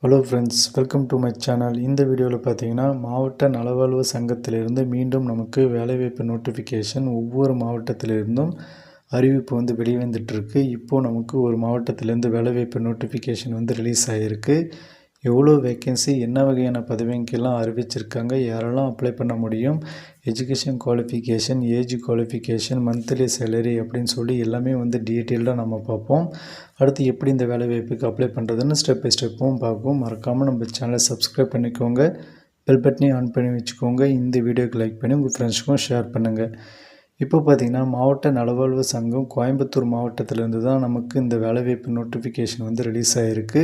Hello friends, welcome to my channel. இந்த வீடியோவில் பார்த்தீங்கன்னா மாவட்ட நலவாழ்வு சங்கத்திலிருந்து மீண்டும் நமக்கு வேலைவாய்ப்பு நோட்டிஃபிகேஷன் ஒவ்வொரு மாவட்டத்திலிருந்தும் அறிவிப்பு வெளிவந்துட்டுருக்கு. இப்போது நமக்கு ஒரு மாவட்டத்திலேருந்து வேலைவாய்ப்பு நோட்டிஃபிகேஷன் ரிலீஸ் ஆகிருக்கு. எவ்வளோ வேக்கன்சி, என்ன வகையான பதவிக்கெல்லாம் அறிவிச்சிருக்காங்க, யாரெல்லாம் அப்ளை பண்ண முடியும், education qualification, age qualification, monthly salary அப்படின்னு சொல்லி எல்லாமே டீட்டெயில்டாக நம்ம பார்ப்போம். அடுத்து எப்படி இந்த வேலைவாய்ப்புக்கு அப்ளை பண்ணுறதுன்னு ஸ்டெப் பை ஸ்டெப்பும் பார்ப்போம். மறக்காமல் நம்ம சேனலை சப்ஸ்கிரைப் பண்ணிக்கோங்க, பெல் பட்டனையும் ஆன் பண்ணி வச்சுக்கோங்க. இந்த வீடியோக்கு லைக் பண்ணி உங்கள் ஃப்ரெண்ட்ஸுக்கும் ஷேர் பண்ணுங்கள். இப்போ பார்த்திங்கன்னா மாவட்ட நலவாழ்வு சங்கம் கோயம்புத்தூர் மாவட்டத்திலேருந்து தான் நமக்கு இந்த வேலைவாய்ப்பு நோட்டிஃபிகேஷன் ரிலீஸ் ஆகிருக்கு.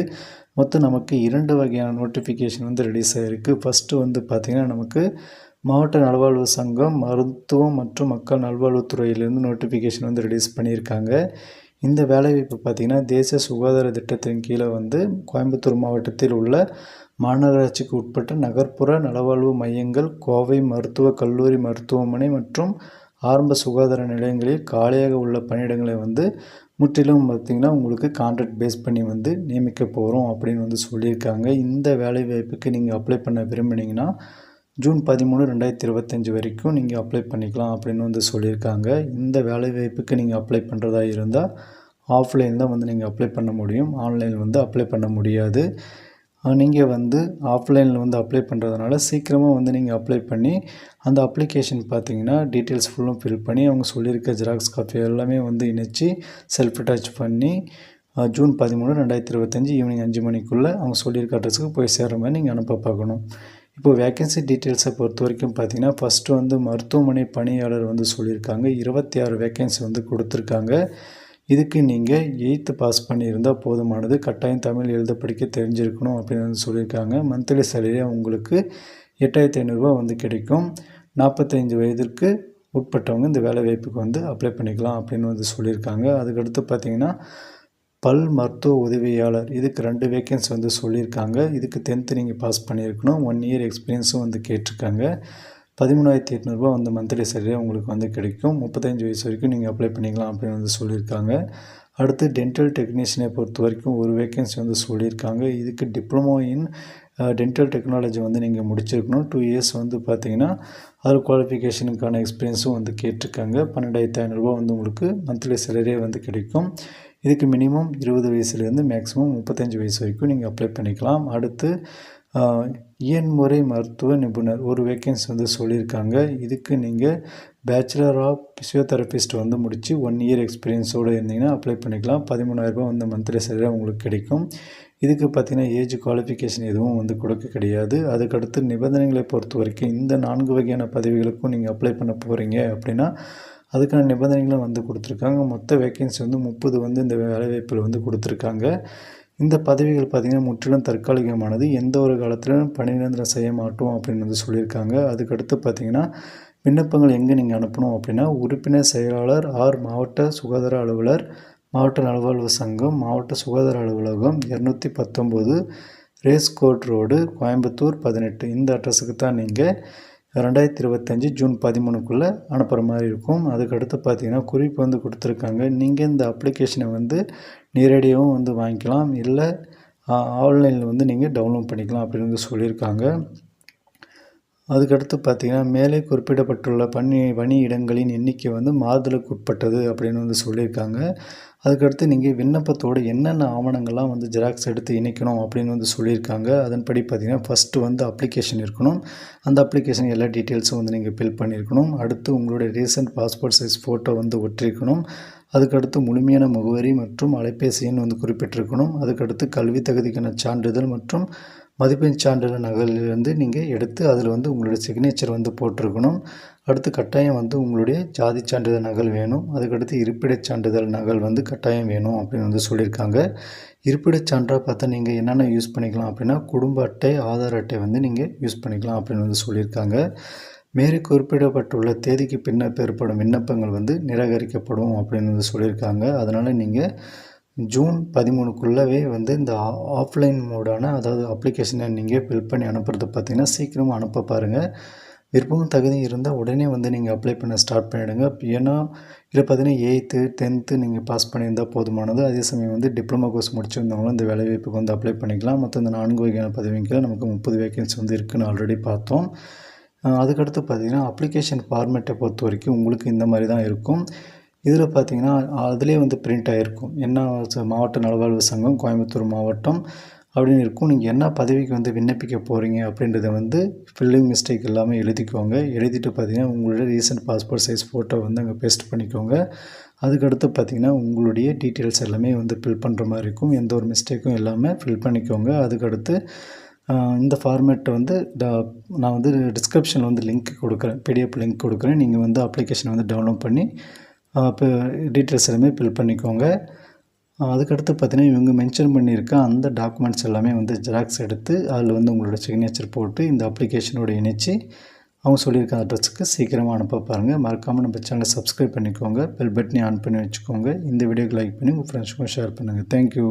மொத்தம் நமக்கு 2 வகையான நோட்டிஃபிகேஷன் ரிலீஸ் ஆகிருக்கு. ஃபஸ்ட்டு பார்த்திங்கன்னா நமக்கு மாவட்ட நலவாழ்வு சங்கம் மருத்துவம் மற்றும் மக்கள் நல்வாழ்வுத்துறையிலேருந்து நோட்டிஃபிகேஷன் ரிலீஸ் பண்ணியிருக்காங்க. இந்த வேலைவாய்ப்பு பார்த்திங்கன்னா தேசிய சுகாதார திட்டத்தின் கீழே கோயம்புத்தூர் மாவட்டத்தில் உள்ள மாநகராட்சிக்கு உட்பட்ட நகர்ப்புற நலவாழ்வு மையங்கள், கோவை மருத்துவக் கல்லூரி மருத்துவமனை மற்றும் ஆரம்ப சுகாதார நிலையங்களில் காலியாக உள்ள பணியிடங்களை முற்றிலும் பார்த்திங்கன்னா உங்களுக்கு கான்ட்ராக்ட் பேஸ் பண்ணி நியமிக்க போகிறோம் அப்படின்னு சொல்லியிருக்காங்க. இந்த வேலைவாய்ப்புக்கு நீங்கள் அப்ளை பண்ண விரும்பினீங்கன்னா ஜூன் 13, 2025 வரைக்கும் நீங்கள் அப்ளை பண்ணிக்கலாம் அப்படின்னு சொல்லியிருக்காங்க. இந்த வேலைவாய்ப்புக்கு நீங்கள் அப்ளை பண்ணுறதா இருந்தால் ஆஃப்லைன் தான் நீங்கள் அப்ளை பண்ண முடியும். ஆன்லைனில் அப்ளை பண்ண முடியாது. நீங்கள் ஆஃப்லைனில் அப்ளை பண்ணுறதுனால சீக்கிரமாக நீங்கள் அப்ளை பண்ணி அந்த அப்ளிகேஷன் பார்த்தீங்கன்னா டீட்டெயில்ஸ் ஃபுல்லும் ஃபில் பண்ணி அவங்க சொல்லியிருக்க ஜெராக்ஸ் காப்பி எல்லாமே இணைச்சி செல்ஃப் அட்டாச் பண்ணி ஜூன் 13, 2025 ஈவினிங் 5 மணிக்குள்ளே அவங்க சொல்லியிருக்க அட்ரஸுக்கு போய் சேர்கிற மாதிரி நீங்கள் அனுப்ப பார்க்கணும். இப்போது வேக்கன்சி டீட்டெயில்ஸை பொறுத்த வரைக்கும் பார்த்தீங்கன்னா ஃபஸ்ட்டு மருத்துவமனை பணியாளர் சொல்லியிருக்காங்க. 26 வேக்கன்சி கொடுத்துருக்காங்க. இதுக்கு நீங்கள் 8th பாஸ் பண்ணியிருந்தால் போதுமானது. கட்டாயம் தமிழ் எழுத படிக்க தெரிஞ்சிருக்கணும் அப்படின்னு சொல்லியிருக்காங்க. மந்த்லி சேலரி உங்களுக்கு 8500 கிடைக்கும். 45 வயதிற்கு உட்பட்டவங்க இந்த வேலைவாய்ப்புக்கு அப்ளை பண்ணிக்கலாம் அப்படின்னு சொல்லியிருக்காங்க. அதுக்கடுத்து பார்த்திங்கன்னா பல் மருத்துவ உதவியாளர், இதுக்கு 2 வேக்கன்சி சொல்லியிருக்காங்க. இதுக்கு 10th நீங்கள் பாஸ் பண்ணியிருக்கணும். 1 இயர் எக்ஸ்பீரியன்ஸும் கேட்டிருக்காங்க. 13,800 மந்த்லி சேலரி உங்களுக்கு கிடைக்கும். 35 வயசு வரைக்கும் நீங்கள் அப்ளை பண்ணிக்கலாம் அப்படின்னு சொல்லியிருக்காங்க. அடுத்து டென்டல் டெக்னீஷியனை பொறுத்த வரைக்கும் ஒரு வேக்கன்சி சொல்லியிருக்காங்க. இதுக்கு டிப்ளமோ இன் டென்டல் டெக்னாலஜி நீங்கள் முடிச்சிருக்கணும். 2 இயர்ஸ் பார்த்தீங்கன்னா அதில் குவாலிஃபிகேஷனுக்கான எக்ஸ்பீரியன்ஸும் கேட்டிருக்காங்க. 12,500 உங்களுக்கு மந்த்லி சேலரியே கிடைக்கும். இதுக்கு மினிமம் 20 வயசுலேருந்து மேக்ஸிமம் 35 வயசு வரைக்கும் நீங்கள் அப்ளை பண்ணிக்கலாம். அடுத்து இயன்முறை மருத்துவ நிபுணர் ஒரு வேக்கன்சி சொல்லியிருக்காங்க. இதுக்கு நீங்கள் பேச்சுலர் ஆஃப் ஃபிசியோதெரபிஸ்ட் முடித்து 1 இயர் எக்ஸ்பீரியன்ஸோடு இருந்தீங்கன்னா அப்ளை பண்ணிக்கலாம். 13,000 மந்த்லி சேலரி உங்களுக்கு கிடைக்கும். இதுக்கு பார்த்திங்கன்னா ஏஜ் குவாலிஃபிகேஷன் எதுவும் கொடுக்க கிடையாது. அதுக்கடுத்து நிபந்தனைகளை பொறுத்த வரைக்கும் இந்த 4 வகையான பதவிகளுக்கும் நீங்கள் அப்ளை பண்ண போகிறீங்க அப்படின்னா அதுக்கான நிபந்தனைகளும் கொடுத்துருக்காங்க. மொத்த வேக்கன்சி 30 இந்த வேலைவாய்ப்பில் கொடுத்துருக்காங்க. இந்த பதவிகள் பார்த்திங்கன்னா முற்றிலும் தற்காலிகமானது. எந்த ஒரு காலத்திலும் பணி நிரந்தரம் செய்ய மாட்டோம் அப்படின்னு சொல்லியிருக்காங்க. அதுக்கடுத்து பார்த்திங்கன்னா விண்ணப்பங்கள் எங்கே நீங்கள் அனுப்பணும் அப்படின்னா உறுப்பினர் செயலாளர் ஆர் மாவட்ட சுகாதார அலுவலர், மாவட்ட நலவாழ்வு சங்கம், மாவட்ட சுகாதார அலுவலகம், 219 ரேஸ் கோட் ரோடு, கோயம்புத்தூர் 18 இந்த அட்ரஸுக்கு தான் நீங்கள் 2025 ஜூன் 13க்குள்ளே அனுப்புகிற மாதிரி இருக்கும். அதுக்கடுத்து பார்த்திங்கன்னா குறிப்பு கொடுத்துருக்காங்க. நீங்கள் இந்த அப்ளிகேஷனை நேரடியாகவும் வாங்கிக்கலாம், இல்லை ஆன்லைனில் நீங்கள் டவுன்லோட் பண்ணிக்கலாம் அப்படின்னு சொல்லியிருக்காங்க. அதுக்கடுத்து பார்த்திங்கன்னா மேலே குறிப்பிடப்பட்டுள்ள பணியிடங்களின் எண்ணிக்கை மாறுதலுக்கு உட்பட்டது அப்படின்னு சொல்லியிருக்காங்க. அதுக்கடுத்து நீங்கள் விண்ணப்பத்தோடு என்னென்ன ஆவணங்கள்லாம் ஜெராக்ஸ் எடுத்து இணைக்கணும் அப்படின்னு சொல்லியிருக்காங்க. அதன்படி பார்த்திங்கன்னா ஃபஸ்ட்டு அப்ளிகேஷன் இருக்கணும். அந்த அப்ளிகேஷன் எல்லா டீட்டெயில்ஸும் நீங்கள் ஃபில் பண்ணியிருக்கணும். அடுத்து உங்களுடைய ரீசன்ட் பாஸ்போர்ட் சைஸ் ஃபோட்டோ ஒட்டிருக்கணும். அதுக்கடுத்து முழுமையான முகவரி மற்றும் அலைபேசி எண் குறிப்பிட்டிருக்கணும். அதுக்கடுத்து கல்வி தகுதிக்கான சான்றிதழ் மற்றும் மதிப்பெண் சான்றிதழ் நகலிலிருந்து நீங்கள் எடுத்து அதில் உங்களுடைய சிக்னேச்சர் போட்டிருக்கணும். அடுத்து கட்டாயம் உங்களுடைய ஜாதி சான்றிதழ் நகல் வேணும். அதுக்கடுத்து இருப்பிடச் சான்றிதழ் நகல் கட்டாயம் வேணும் அப்படின்னு சொல்லியிருக்காங்க. இருப்பிடச் சான்றாக பார்த்தா நீங்கள் என்னென்ன யூஸ் பண்ணிக்கலாம் அப்படின்னா குடும்ப அட்டை, ஆதார் அட்டை நீங்கள் யூஸ் பண்ணிக்கலாம் அப்படின்னு சொல்லியிருக்காங்க. மேலே குறிப்பிடப்பட்டுள்ள தேதிக்கு பின்னர் பெறப்படும் விண்ணப்பங்கள் நிராகரிக்கப்படும் அப்படின்னு சொல்லியிருக்காங்க. அதனால் நீங்கள் ஜூன் 13க்குள்ளவே இந்த ஆஃப்லைன் மோடான அதாவது அப்ளிகேஷனை நீங்கள் ஃபில் பண்ணி அனுப்புறது பார்த்திங்கன்னா சீக்கிரமாக அனுப்ப பாருங்கள். விருப்பமும் தகுதியும் இருந்தால் உடனே வந்து நீங்கள் அப்ளை பண்ண ஸ்டார்ட் பண்ணிவிடுங்க. ஏன்னா இதில் பார்த்தீங்கன்னா 8th 10th நீங்கள் பாஸ் பண்ணியிருந்தால் போதுமானது. அதே சமயம் வந்து டிப்ளமோ கோர்ஸ் முடிச்சிருந்தவங்களும் இந்த வேலைவாய்ப்புக்கு வந்து அப்ளை பண்ணிக்கலாம். மொத்தம் இந்த 4 வகையான பதவிகளில் நமக்கு 30 வேகன்சி வந்து இருக்குதுன்னு ஆல்ரெடி பார்த்தோம். அதுக்கடுத்து பார்த்தீங்கன்னா அப்ளிகேஷன் ஃபார்மேட்டை பொறுத்த வரைக்கும் உங்களுக்கு இந்த மாதிரி தான் இருக்கும். இதில் பார்த்தீங்கன்னா அதிலே வந்து பிரிண்ட் ஆகிருக்கும். என்ன மாவட்ட நலவாழ்வு சங்கம் கோயம்புத்தூர் மாவட்டம் அப்படின்னு இருக்கும். நீங்கள் என்ன பதவிக்கு வந்து விண்ணப்பிக்க போகிறீங்க அப்படின்றத வந்து ஃபில்லிங் மிஸ்டேக் எல்லாமே எழுதிக்கோங்க. எழுதிட்டு பார்த்தீங்கன்னா உங்களுடைய ரீசெண்ட் பாஸ்போர்ட் சைஸ் ஃபோட்டோ வந்து அங்கே பேஸ்ட் பண்ணிக்கோங்க. அதுக்கடுத்து பார்த்தீங்கன்னா உங்களுடைய டீட்டெயில்ஸ் எல்லாமே வந்து ஃபில் பண்ணுற மாதிரி இருக்கும். எந்த ஒரு மிஸ்டேக்கும் இல்லாமல் ஃபில் பண்ணிக்கோங்க. அதுக்கடுத்து இந்த ஃபார்மேட்டை வந்து நான் வந்து டிஸ்கிரிப்ஷனில் வந்து லிங்க் கொடுக்குறேன், பிடிஎஃப் லிங்க் கொடுக்குறேன். நீங்கள் வந்து அப்ளிகேஷனை வந்து டவுன்லோட் பண்ணி இப்போ டீட்டெயில்ஸ் எல்லாமே ஃபில் பண்ணிக்கோங்க. அதுக்கடுத்து பார்த்தீங்கன்னா இவங்க மென்ஷன் பண்ணியிருக்க அந்த டாக்குமெண்ட்ஸ் எல்லாமே வந்து ஜெராக்ஸ் எடுத்து அதில் வந்து உங்களோட சிக்னேச்சர் போட்டு இந்த அப்ளிகேஷனோட இணைச்சி அவங்க சொல்லியிருக்க அட்ரஸுக்கு சீக்கிரமாக அனுப்ப பாருங்கள். மறக்காமல் நம்ம சேனலை சப்ஸ்கிரைப் பண்ணிக்கோங்க. பெல் பட்டனை ஆன் பண்ணி வச்சுக்கோங்க. இந்த வீடியோக்கு லைக் பண்ணி உங்கள் ஃப்ரெண்ட்ஸுக்கும் ஷேர் பண்ணுங்கள். தேங்க்யூ.